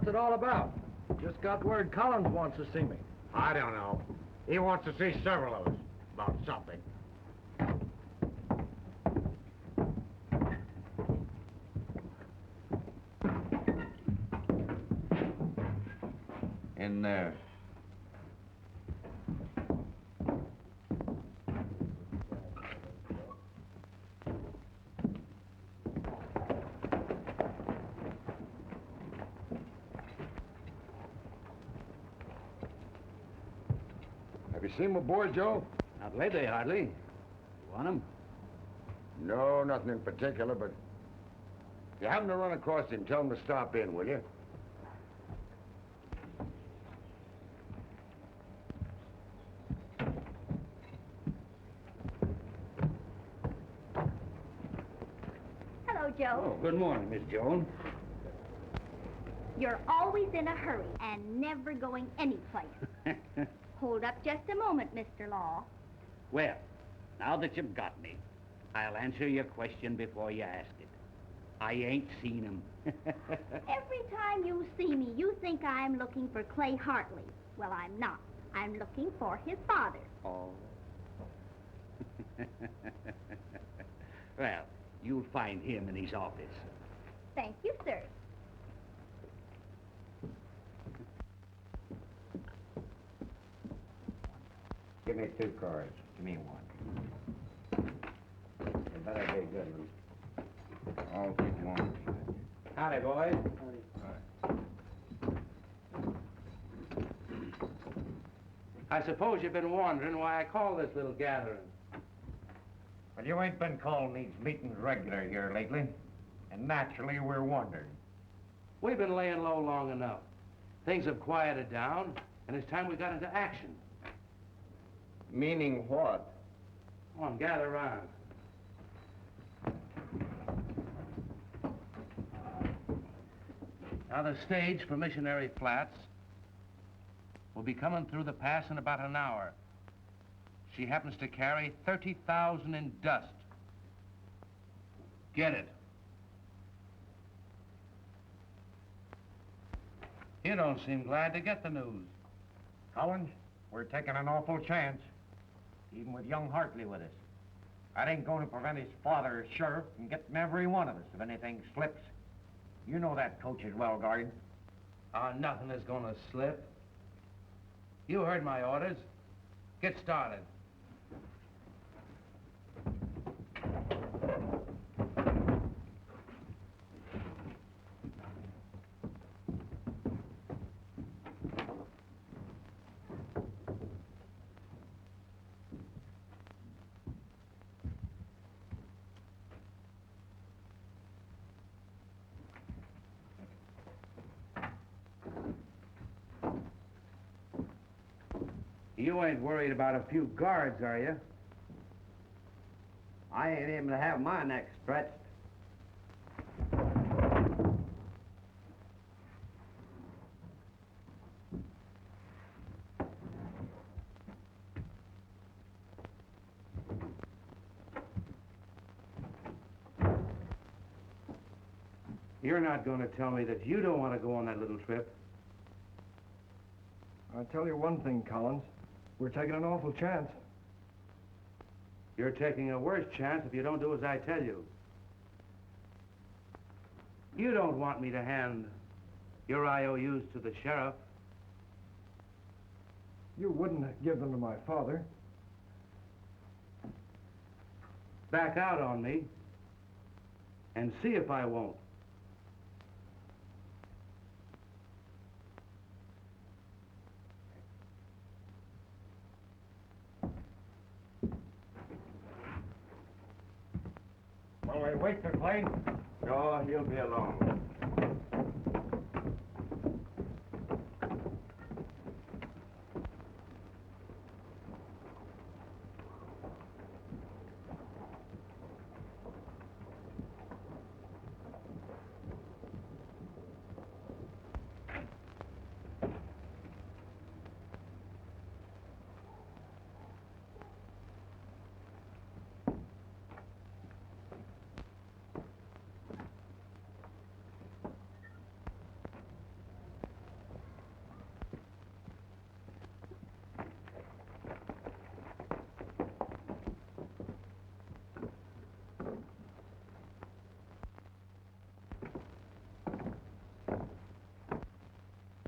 What's it all about? Just got word Collins wants to see me. I don't know. He wants to see several of us about something. In there. Have you seen my boy, Joe? Not lately, Hartley. You want him? No, nothing in particular, but if you happen to run across him, tell him to stop in, will you? Hello, Joe. Oh, good morning, Miss Joan. You're always in a hurry and never going anyplace. Hold up just a moment, Mr. Law. Well, now that you've got me, I'll answer your question before you ask it. I ain't seen him. Every time you see me, you think I'm looking for Clay Hartley. Well, I'm not. I'm looking for his father. Oh. Well, you'll find him in his office. Thank you, sir. Give me 2 cards. Give me 1. It better be a good one. I'll take 1. Howdy, boys. I suppose you've been wondering why I call this little gathering. Well, you ain't been calling these meetings regular here lately, and naturally we're wondering. We've been laying low long enough. Things have quieted down, and it's time we got into action. Meaning what? Come on, gather around. Now, the stage for Missionary Flats will be coming through the pass in about an hour. She happens to carry 30,000 in dust. Get it. You don't seem glad to get the news. Collins, we're taking an awful chance, even with young Hartley with us. That ain't going to prevent his father as sheriff from getting every one of us if anything slips. You know that coach is well guarded. Nothing is gonna slip. You heard my orders. Get started. You ain't worried about a few guards, are you? I ain't even to have my neck stretched. You're not going to tell me that you don't want to go on that little trip. I'll tell you one thing, Collins. We're taking an awful chance. You're taking a worse chance if you don't do as I tell you. You don't want me to hand your IOUs to the sheriff. You wouldn't give them to my father. Back out on me and see if I won't. Will we wait for Clay? No, he'll be alone.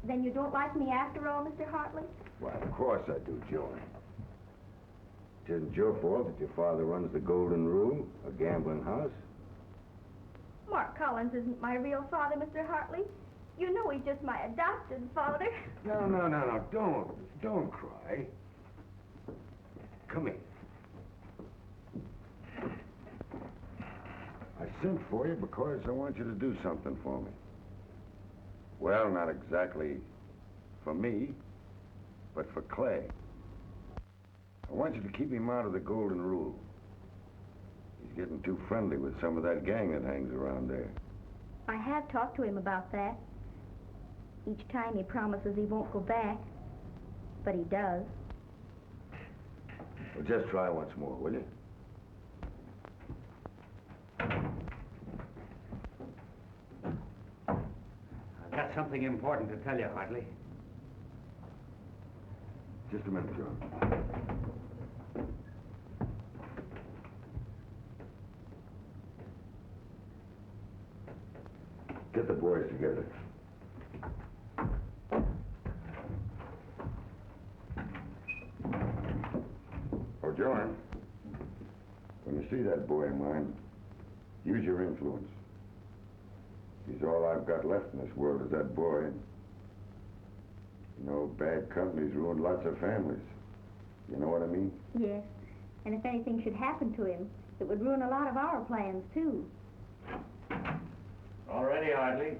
Then you don't like me after all, Mr. Hartley? Why, of course I do, Joan. It isn't your fault that your father runs the Golden Rule, a gambling house. Mark Collins isn't my real father, Mr. Hartley. You know he's just my adopted father. No. Don't cry. Come here. I sent for you because I want you to do something for me. Well, not exactly for me, but for Clay. I want you to keep him out of the Golden Rule. He's getting too friendly with some of that gang that hangs around there. I have talked to him about that. Each time he promises he won't go back, but he does. Well, just try once more, will you? I've got something important to tell you, Hartley. Just a minute, Joan. Get the boys together. Oh, Joan, when you see that boy of mine, use your influence. He's all I've got left in this world is that boy. You know, bad company's ruined lots of families. You know what I mean? Yes, and if anything should happen to him, it would ruin a lot of our plans, too. All ready, Hartley.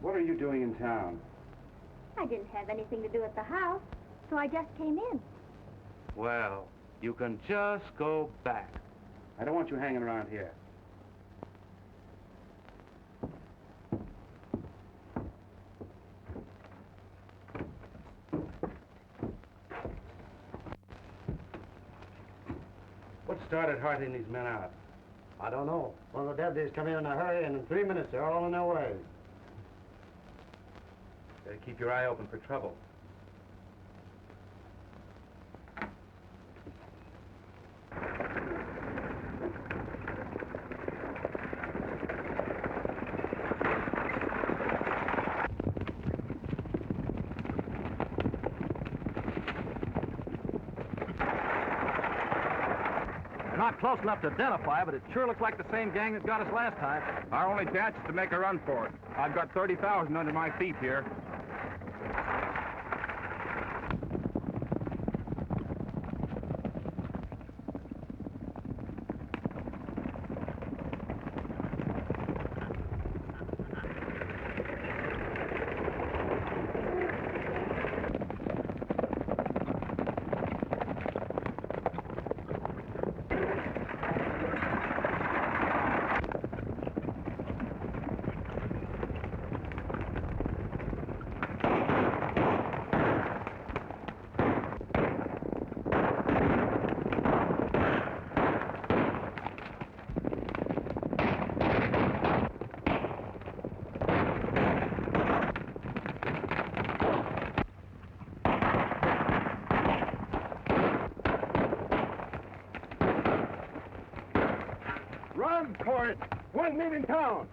What are you doing in town? I didn't have anything to do at the house, so I just came in. Well, you can just go back. I don't want you hanging around here. What started Hartley and these men out? I don't know. One of the deputies come in a hurry, and in 3 minutes, they're all on their way. Better keep your eye open for trouble. They're not close enough to identify, but it sure looks like the same gang that got us last time. Our only chance is to make a run for it. I've got 30,000 under my feet here. Run for it! One man in town!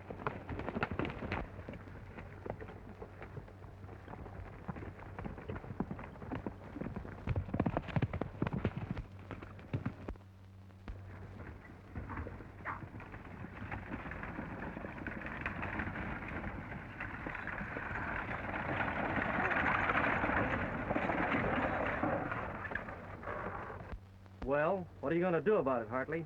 Well, what are you going to do about it, Hartley?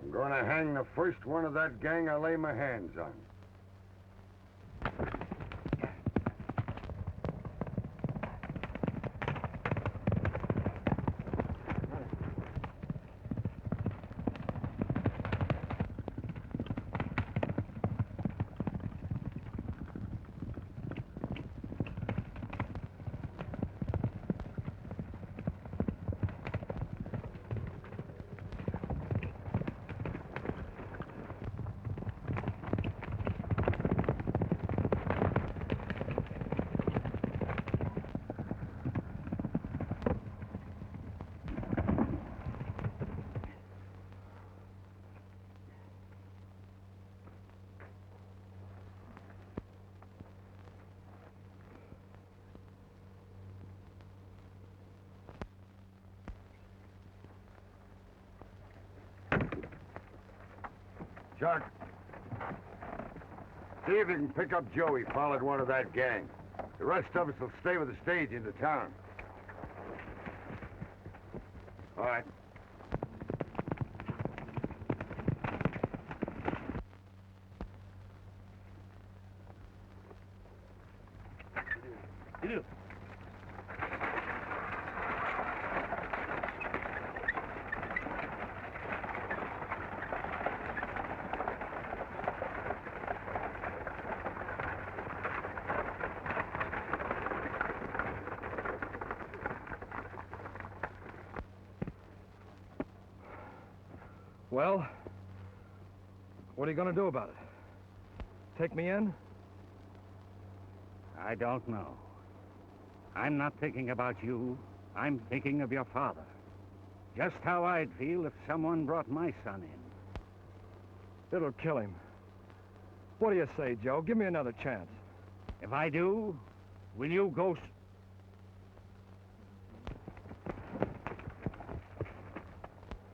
I'm gonna hang the first one of that gang I lay my hands on. Chuck. See if you can pick up Joe. He followed one of that gang. The rest of us will stay with the stage into town. All right. You. Well, what are you going to do about it? Take me in? I don't know. I'm not thinking about you. I'm thinking of your father. Just how I'd feel if someone brought my son in. It'll kill him. What do you say, Joe? Give me another chance. If I do, will you go...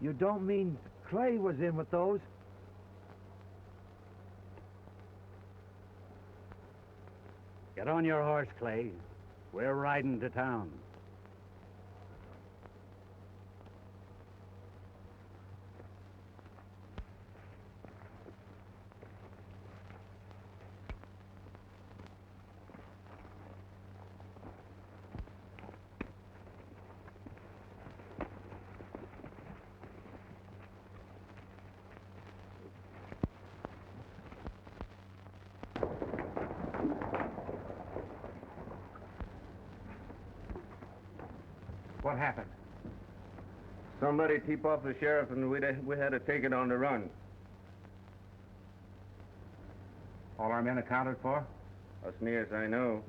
You don't mean Clay was in with those? Get on your horse, Clay. We're riding to town. What happened? Somebody tip off the sheriff and we had to take it on the run. All our men accounted for? As near as I know.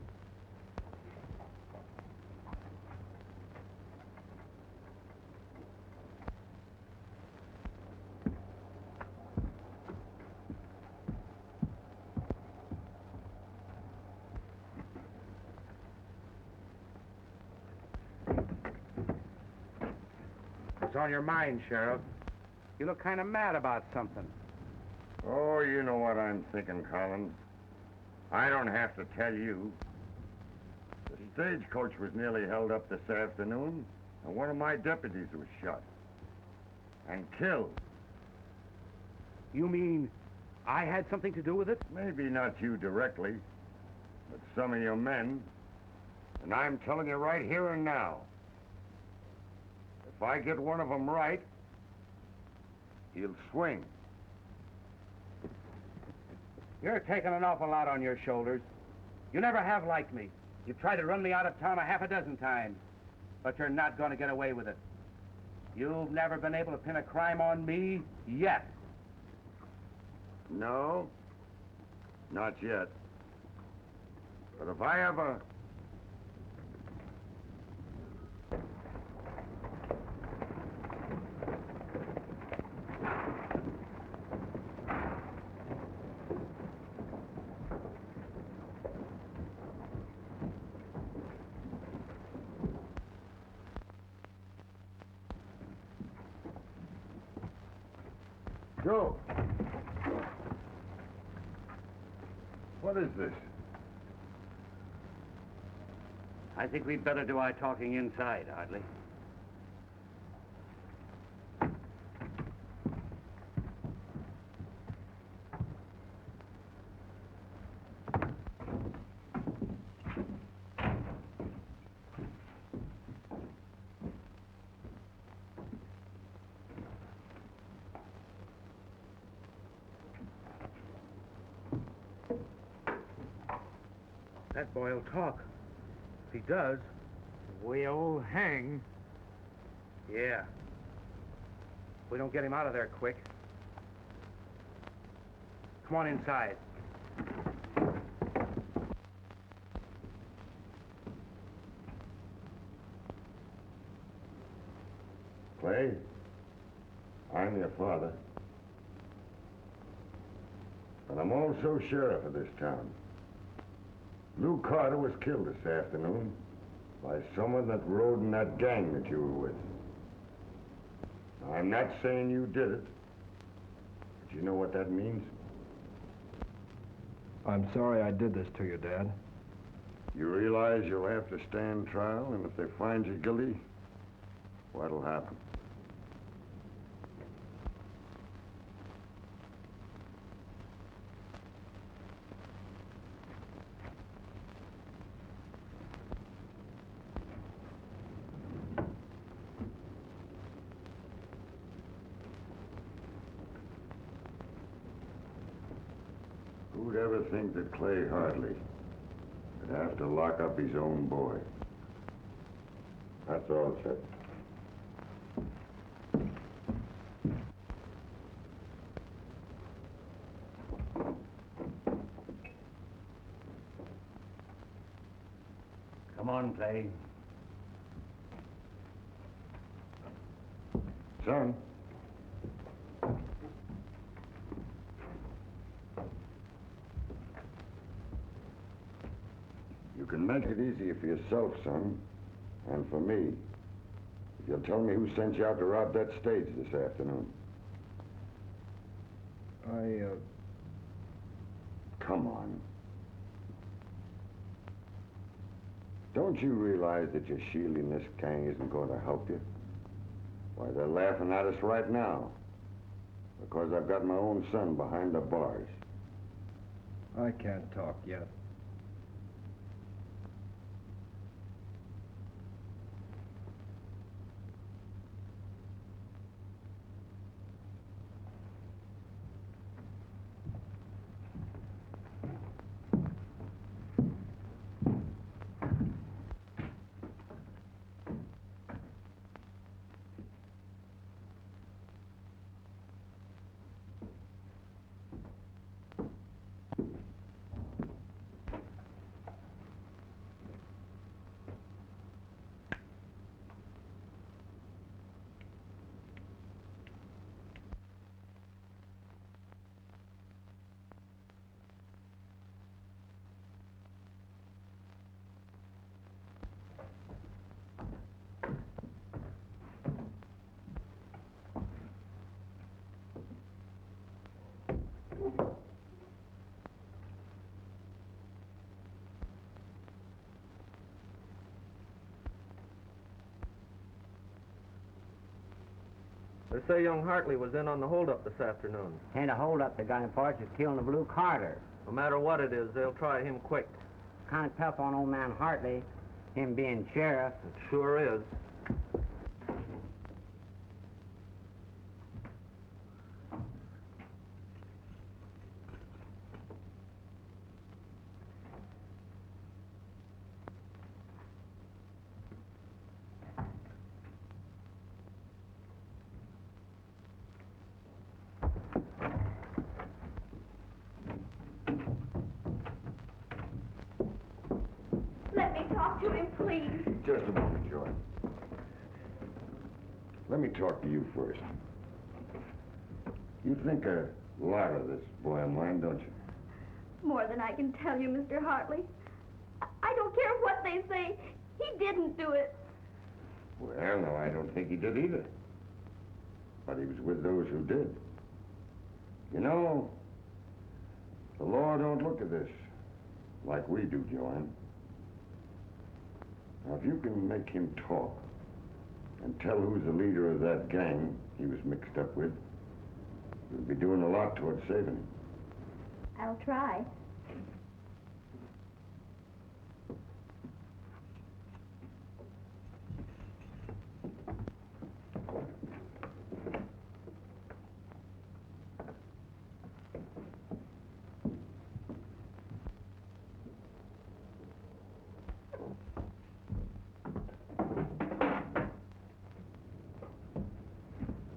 What's on your mind, Sheriff? You look kind of mad about something. Oh, you know what I'm thinking, Collins. I don't have to tell you. The stagecoach was nearly held up this afternoon, and one of my deputies was shot. And killed. You mean I had something to do with it? Maybe not you directly, but some of your men. And I'm telling you right here and now, if I get one of them right, he'll swing. You're taking an awful lot on your shoulders. You never have liked me. You've tried to run me out of town a half a dozen times, but you're not going to get away with it. You've never been able to pin a crime on me yet. No, not yet. But if I ever... Joe! What is this? I think we'd better do our talking inside, Hartley. That boy will talk. If he does, we'll hang. Yeah. If we don't get him out of there quick. Come on inside. Clay, I'm your father. But I'm also sheriff of this town. Lou Carter was killed this afternoon by someone that rode in that gang that you were with. Now, I'm not saying you did it, but you know what that means? I'm sorry I did this to you, Dad. You realize you'll have to stand trial, and if they find you guilty, what'll happen? Who'd ever think that Clay Hartley would have to lock up his own boy? That's all, Chet. Come on, Clay. Son. You can make it easier for yourself, son, and for me, if you'll tell me who sent you out to rob that stage this afternoon. Come on. Don't you realize that your shielding this gang isn't going to help you? Why, they're laughing at us right now, because I've got my own son behind the bars. I can't talk yet. They say young Hartley was in on the holdup this afternoon. Ain't a holdup the guy reports is killing the Blue Carter. No matter what it is, they'll try him quick. Kind of tough on old man Hartley, him being sheriff. It sure is. Let me talk to him, please. Just a moment, Joan. Let me talk to you first. You think a lot of this boy of mine, don't you? More than I can tell you, Mr. Hartley. I don't care what they say. He didn't do it. Well, no, I don't think he did either. But he was with those who did. You know, the law don't look at this like we do, Joanne. Now, if you can make him talk and tell who's the leader of that gang he was mixed up with, you'll be doing a lot towards saving him. I'll try.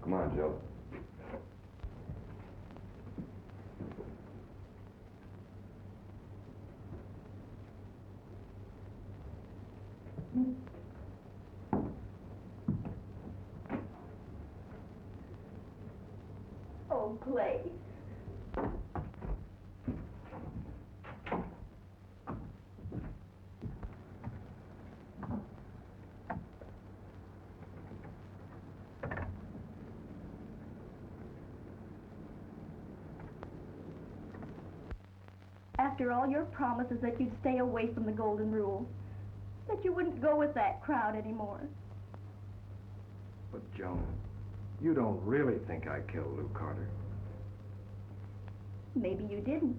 Come on, Joe. Oh, Clay. After all your promises that you'd stay away from the Golden Rule, that you wouldn't go with that crowd anymore. But, Joan, you don't really think I killed Lou Carter. Maybe you didn't.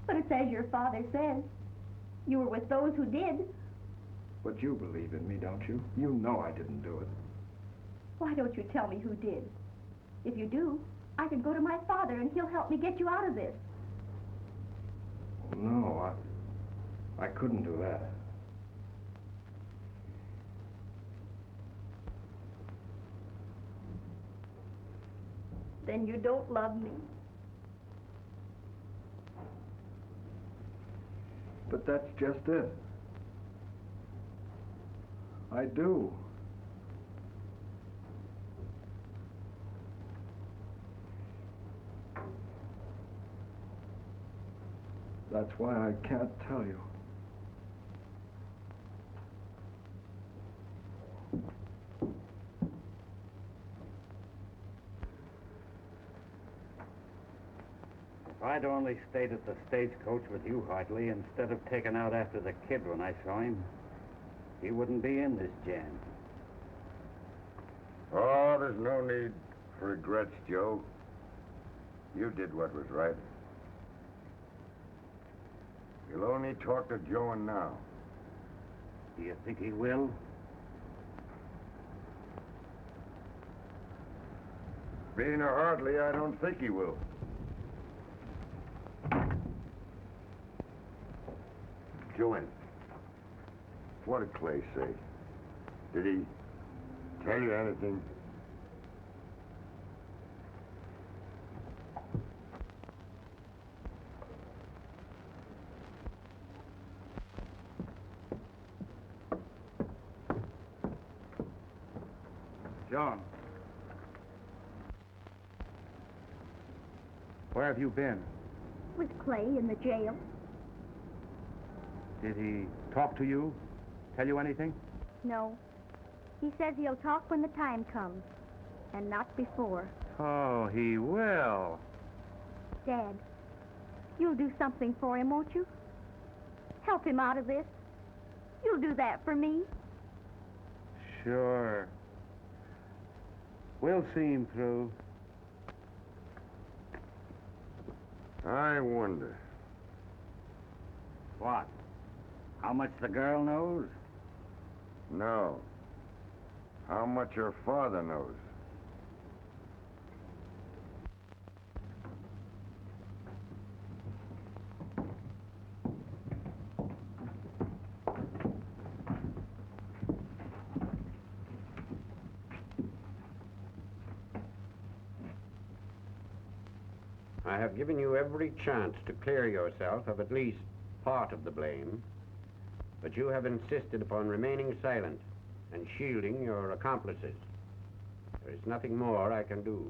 But it's as your father says. You were with those who did. But you believe in me, don't you? You know I didn't do it. Why don't you tell me who did? If you do, I can go to my father and he'll help me get you out of this. No, I couldn't do that. Then you don't love me. But that's just it. I do. That's why I can't tell you. If I'd only stayed at the stagecoach with you, Hartley, instead of taking out after the kid when I saw him, he wouldn't be in this jam. Oh, there's no need for regrets, Joe. You did what was right. You'll only talk to Joan now. Do you think he will? Being a Hartley, I don't think he will. Joan, what did Clay say? Did he tell you anything? Joan. Where have you been? With Clay in the jail. Did he talk to you? Tell you anything? No. He says he'll talk when the time comes, and not before. Oh, he will. Dad, you'll do something for him, won't you? Help him out of this. You'll do that for me. Sure. We'll see him through. I wonder. What? How much the girl knows? No. How much her father knows. I have given you every chance to clear yourself of at least part of the blame, but you have insisted upon remaining silent and shielding your accomplices. There is nothing more I can do.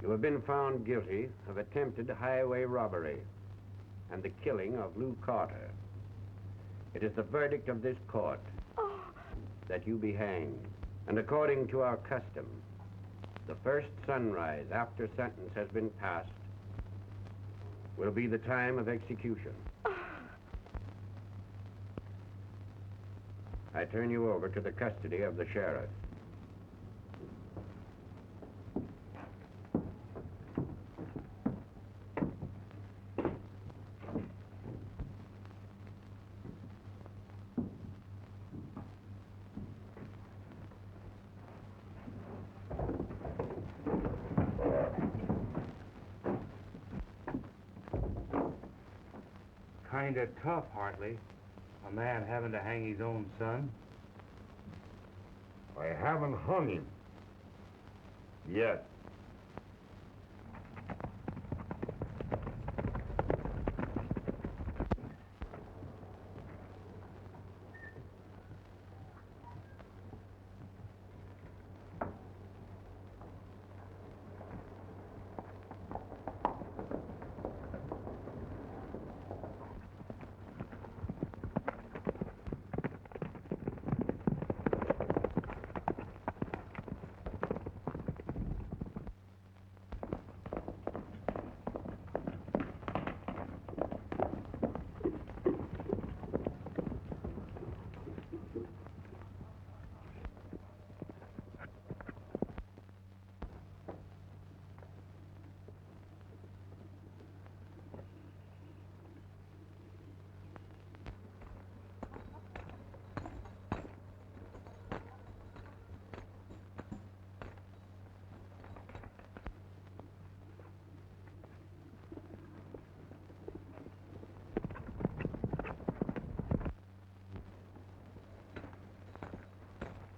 You have been found guilty of attempted highway robbery and the killing of Lou Carter. It is the verdict of this court that you be hanged, and according to our custom, the first sunrise after sentence has been passed will be the time of execution. I turn you over to the custody of the sheriff. Kinda tough, Hartley. A man having to hang his own son. I haven't hung him. Yet.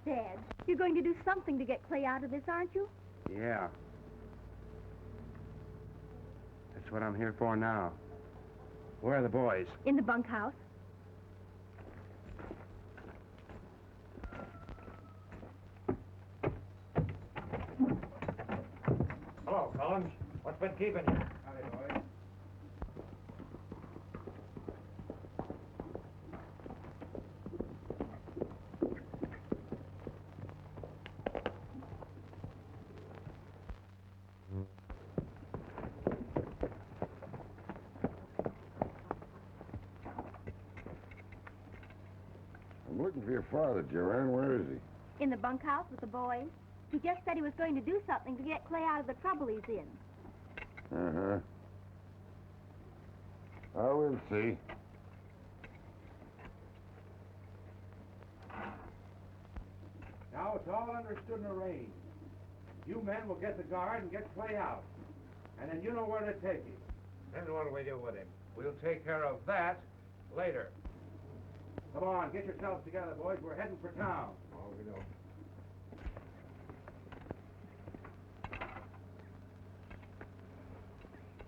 Dad, you're going to do something to get Clay out of this, aren't you? Yeah. That's what I'm here for now. Where are the boys? In the bunkhouse. Hello, Collins. What's been keeping you? Howdy, boys. I'm looking for your father, Joanne. Where is he? In the bunkhouse with the boys. He just said he was going to do something to get Clay out of the trouble he's in. Uh-huh. I will see. Now it's all understood and arranged. You men will get the guard and get Clay out. And then you know where to take him. Then what do we do with him? We'll take care of that later. Come on, get yourselves together, boys. We're heading for town. Oh, we don't.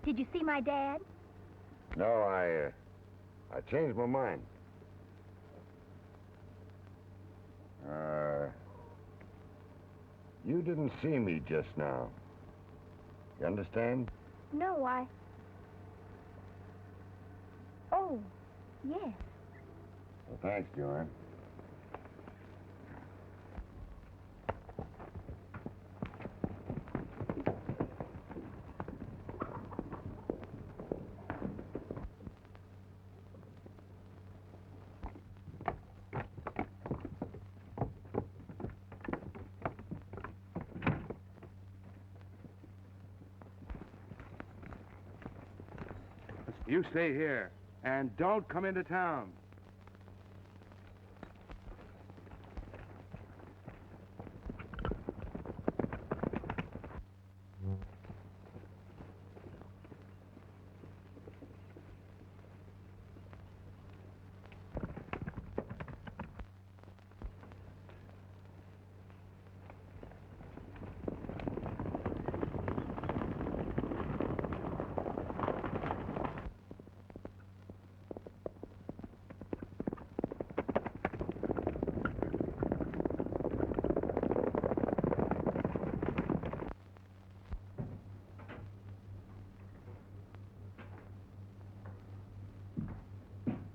Did you see my dad? No, I changed my mind. You didn't see me just now. You understand? No, Oh, yes. Well, thanks, Joanne. You stay here, and don't come into town.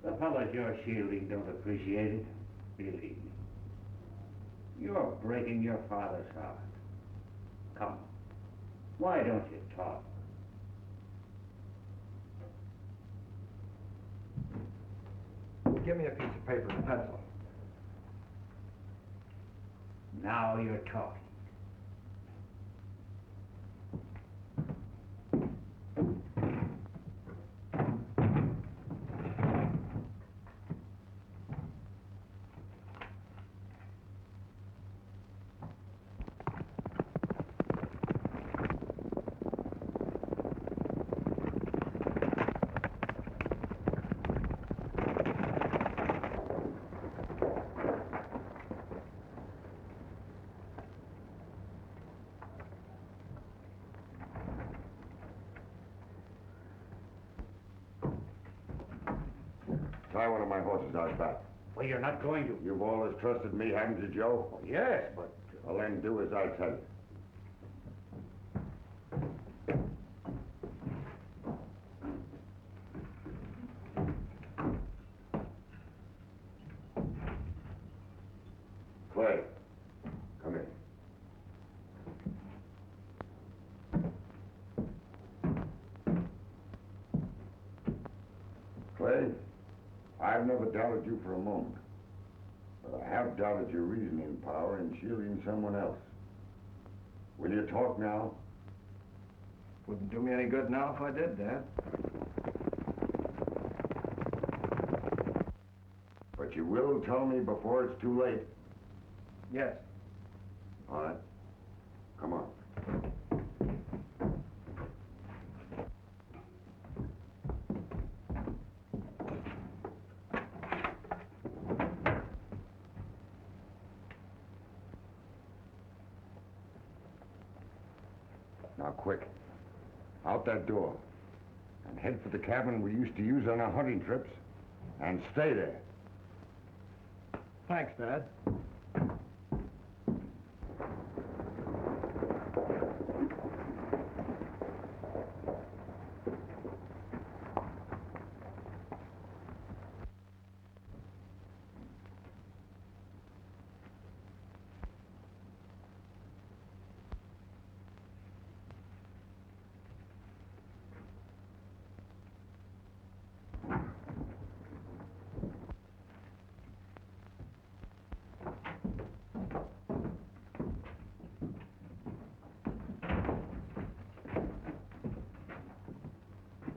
The fellows you're shielding don't appreciate it, believe me. You're breaking your father's heart. Come, why don't you talk? Give me a piece of paper and a pencil. Now you're talking. Tie one of my horses out back. Well, you're not going to. You've always trusted me, haven't you, Joe? Oh, yes, but... Well, then do as I tell you. Clay, come in. Clay, I've never doubted you for a moment, but I have doubted your reasoning power in shielding someone else. Will you talk now? Wouldn't do me any good now if I did, Dad. But you will tell me before it's too late. Yes. All right. Come on. quick. Out that door. And head for the cabin we used to use on our hunting trips. And stay there. Thanks, Dad.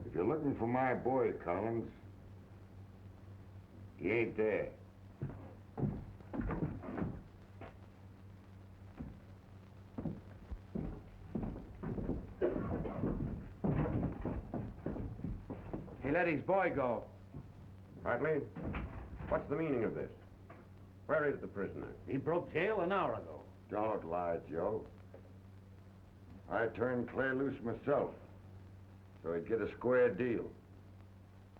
If you're looking for my boy, Collins, he ain't there. He let his boy go. Hartley, what's the meaning of this? Where is the prisoner? He broke jail an hour ago. Don't lie, Joe. I turned Clay loose myself, so he'd get a square deal.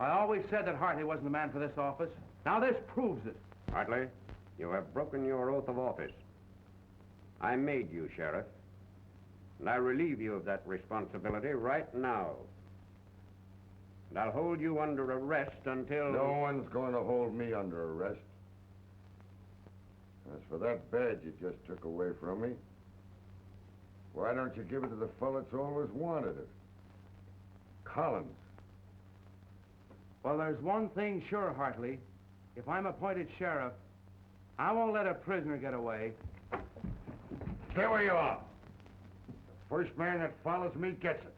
I always said that Hartley wasn't the man for this office. Now this proves it. Hartley, you have broken your oath of office. I made you sheriff, and I relieve you of that responsibility right now. And I'll hold you under arrest until... No one's going to hold me under arrest. As for that badge you just took away from me, why don't you give it to the fellow that's always wanted it? Collins. Well, there's one thing sure, Hartley. If I'm appointed sheriff, I won't let a prisoner get away. Stay where you are. First man that follows me gets it.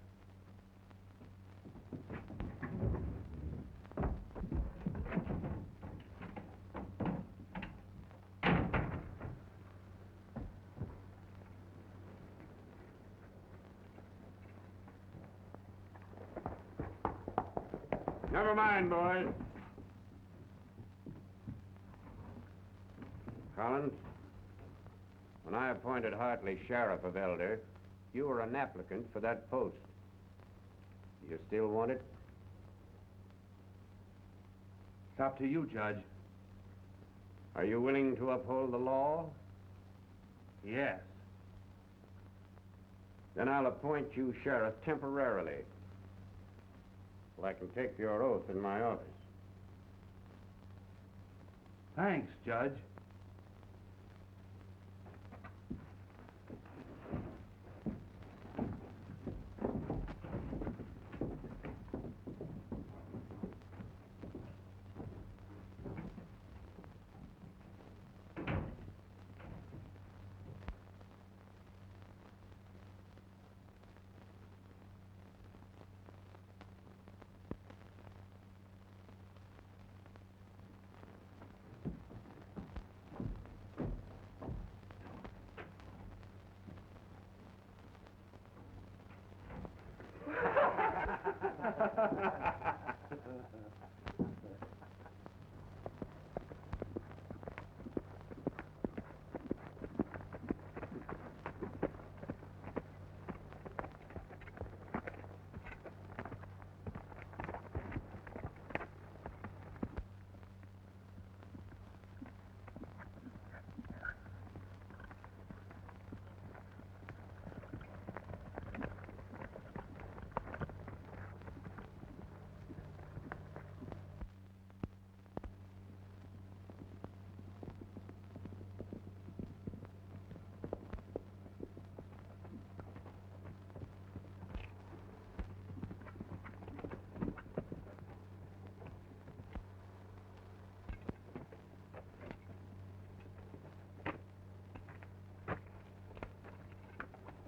Never mind, boys. Collins, when I appointed Hartley sheriff of Elder, you were an applicant for that post. You still want it? It's up to you, Judge. Are you willing to uphold the law? Yes. Then I'll appoint you sheriff temporarily, so I can take your oath in my office. Thanks, Judge.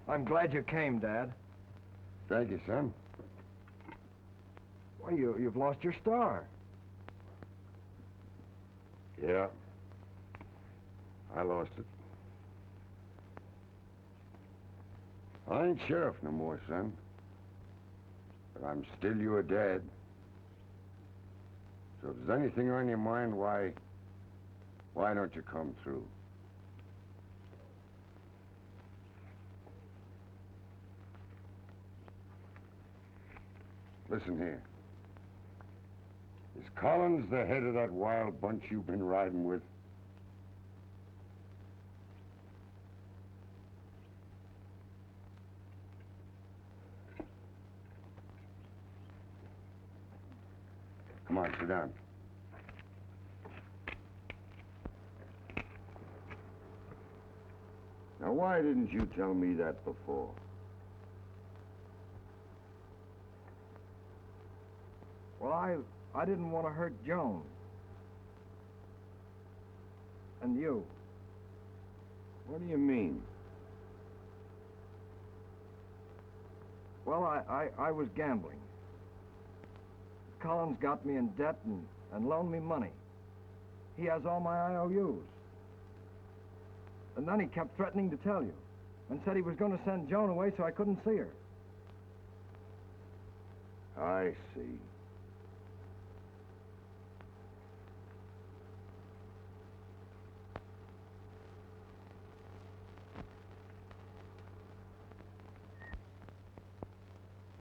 I'm glad you came, Dad. Thank you, son. Well, you've lost your star. Yeah. I lost it. I ain't sheriff no more, son. But I'm still your dad. So if there's anything on your mind, why don't you come through? Listen here. Is Collins the head of that wild bunch you've been riding with? Come on, sit down. Now, why didn't you tell me that before? Well, I didn't want to hurt Joan. And you. What do you mean? Well, I was gambling. Collins got me in debt and loaned me money. He has all my IOUs. And then he kept threatening to tell you and said he was going to send Joan away so I couldn't see her. I see.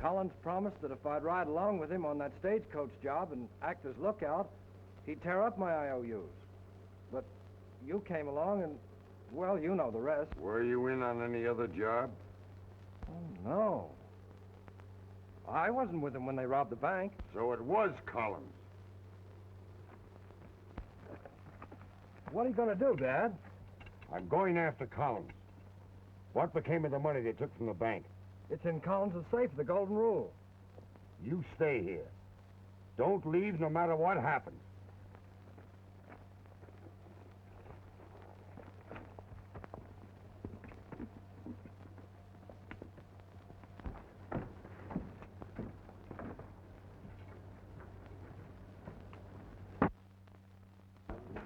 Collins promised that if I'd ride along with him on that stagecoach job and act as lookout, he'd tear up my IOUs. But you came along and, well, you know the rest. Were you in on any other job? Oh, no. I wasn't with him when they robbed the bank. So it was Collins. What are you going to do, Dad? I'm going after Collins. What became of the money they took from the bank? It's in Collins' safe, the Golden Rule. You stay here. Don't leave no matter what happens.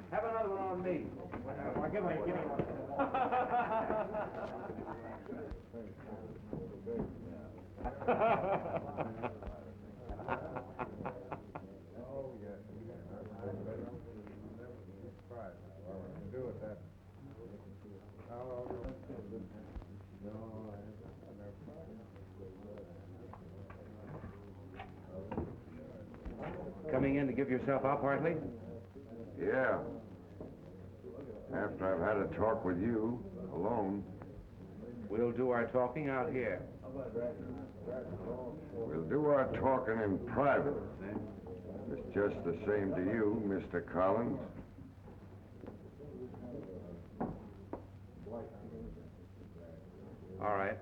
Have another one on me. Give me one. Coming in to give yourself up, Hartley? Yeah. After I've had a talk with you, alone. We'll do our talking out here. We'll do our talking in private. It's just the same to you, Mr. Collins. All right.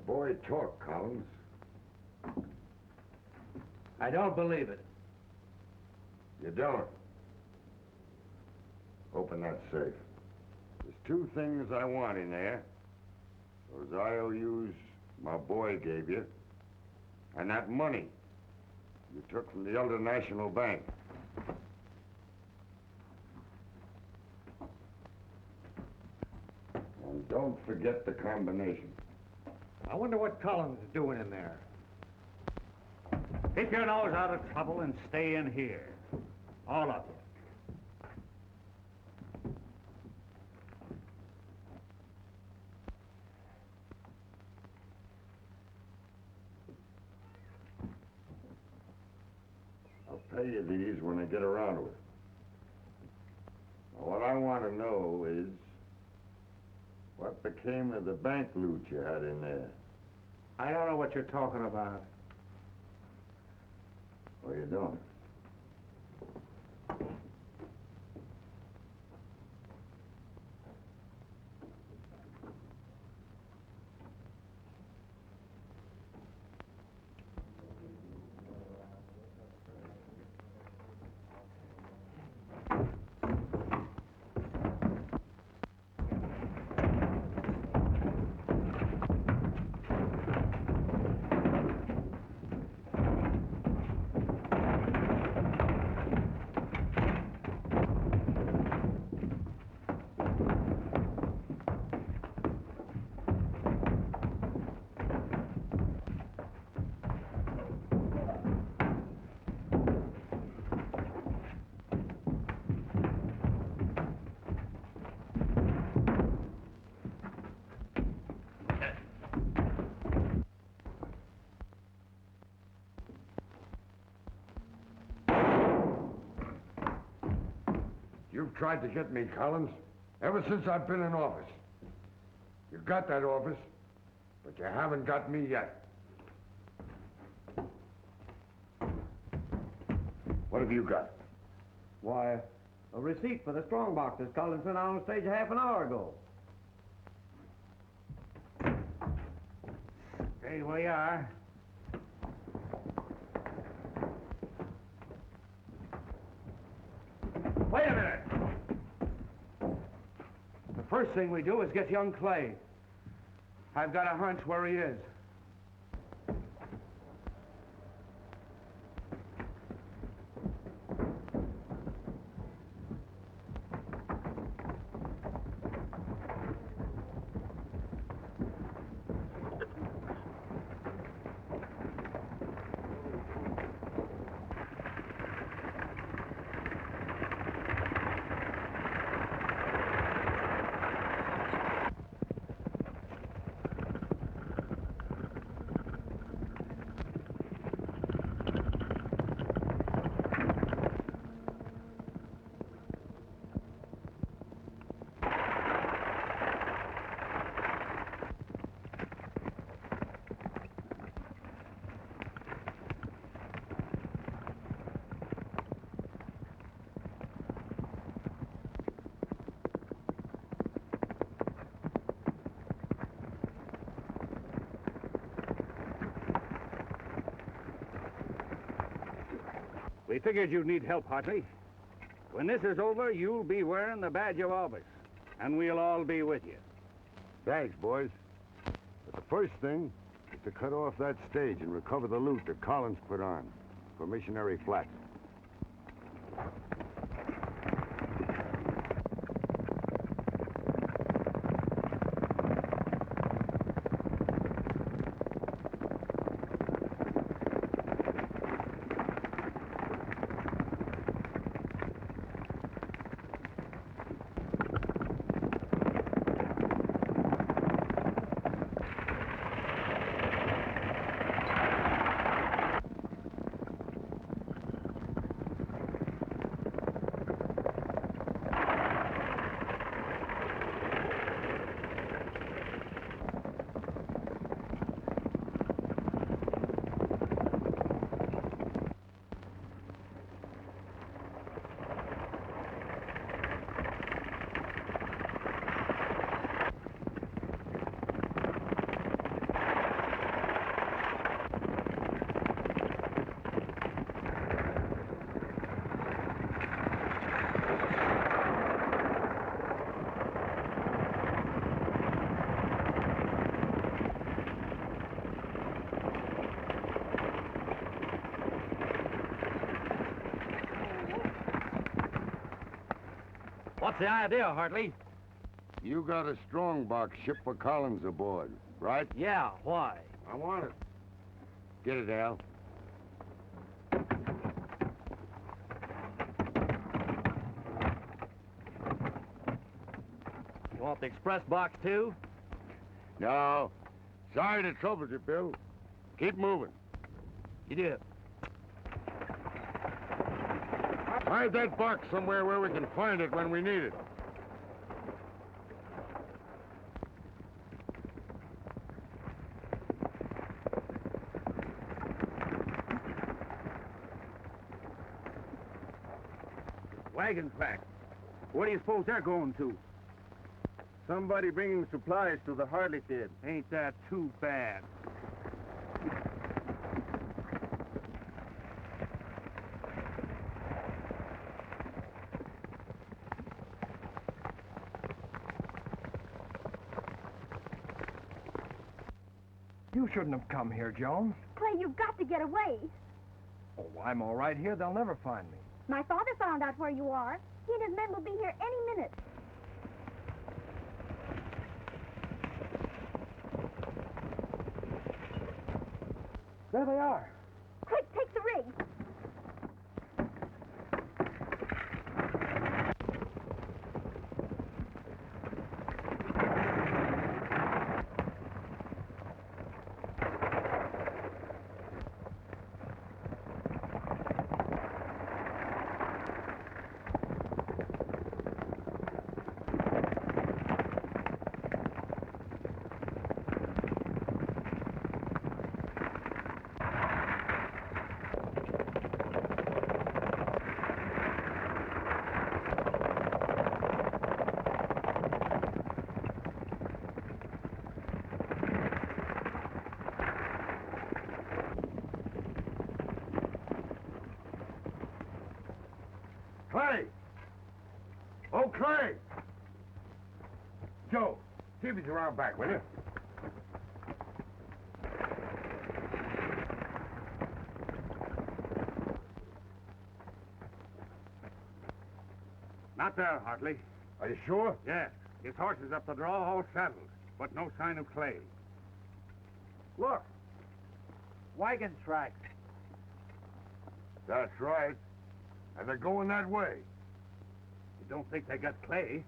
Boy, talk, Collins. I don't believe it. You don't? Open that safe. There's two things I want in there. Those IOUs my boy gave you, and that money you took from the Elder National Bank. And don't forget the combination. I wonder what Collins is doing in there. Keep your nose out of trouble and stay in here. All of you. I'll pay you these when I get around to it. Now, what I want to know is what became of the bank loot you had in there? I don't know what you're talking about. Oh, you don't? tried to get me, Collins, ever since I've been in office. You got that office, but you haven't got me yet. What have you got? Why, a receipt for the strong boxes Collins sent out on stage a half an hour ago. Stay where you are. Wait a minute. The first thing we do is get young Clay. I've got a hunch where he is. We figured you'd need help, Hartley. When this is over, you'll be wearing the badge of office, and we'll all be with you. Thanks, boys. But the first thing is to cut off that stage and recover the loot that Collins put on for Missionary Flats. What's the idea, Hartley? You got a strong box ship for Collins aboard, right? Yeah, why? I want it. Get it, Al. You want the express box, too? No. Sorry to trouble you, Bill. Keep moving. You do. Hide that box somewhere where we can find it when we need it. Wagon track. Where do you suppose they're going to? Somebody bringing supplies to the Hartley pit. Ain't that too bad? You shouldn't have come here, Joan. Clay, you've got to get away. Oh, I'm all right here. They'll never find me. My father found out where you are. He and his men will be here any minute. There they are. Quick, take the rig. Clay! Joe, see if he's around back, will you? Not there, Hartley. Are you sure? Yes. His horse is up the draw, all saddled, but no sign of Clay. Look. Wagon tracks. That's right. And they're going that way. You don't think they got Clay?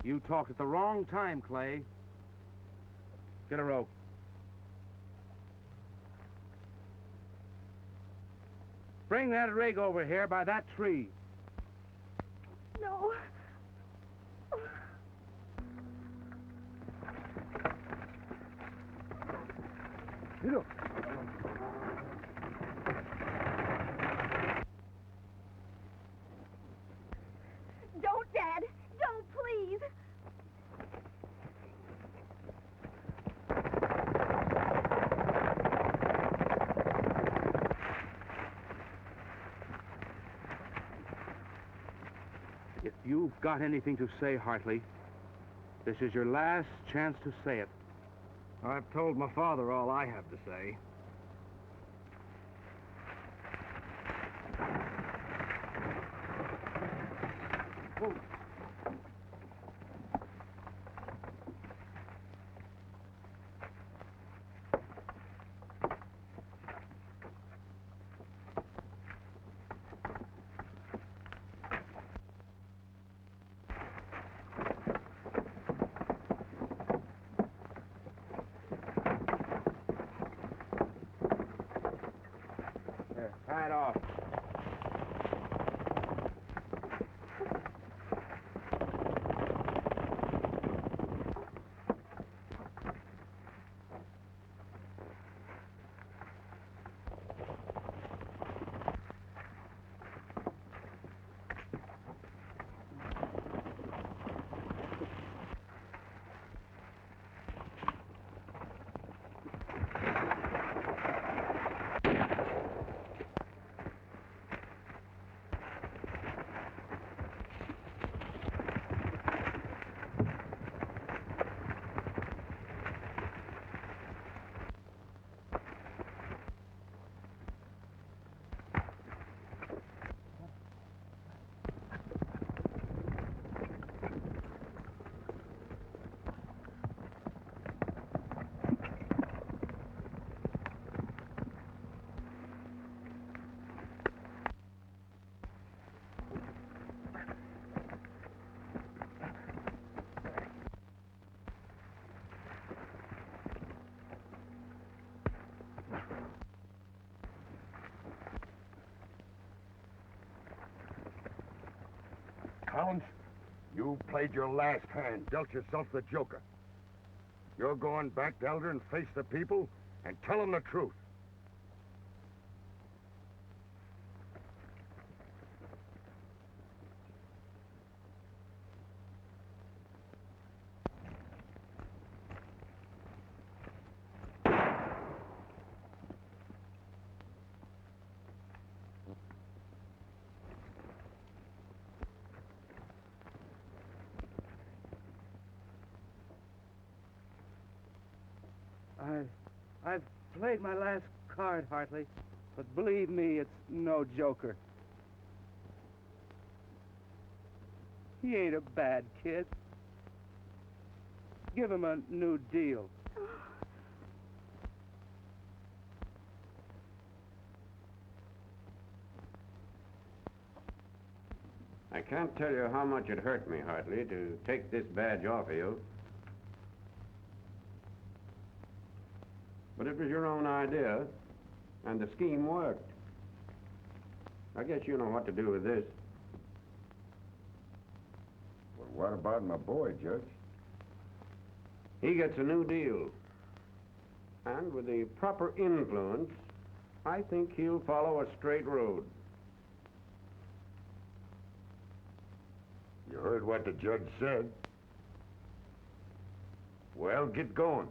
You talked at the wrong time, Clay. Get a rope. Bring that rig over here by that tree. No. Don't, Dad. Don't, please. If you've got anything to say, Hartley, this is your last chance to say it. I've told my father all I have to say. Here, tie it off. Collins, you played your last hand, dealt yourself the joker. You're going back to Elder and face the people and tell them the truth. I've played my last card, Hartley, but believe me, it's no joker. He ain't a bad kid. Give him a new deal. I can't tell you how much it hurt me, Hartley, to take this badge off of you. it was your own idea, and the scheme worked. I guess you know what to do with this. Well, what about my boy, Judge? He gets a new deal. And with the proper influence, I think he'll follow a straight road. You heard what the judge said. Well, get going.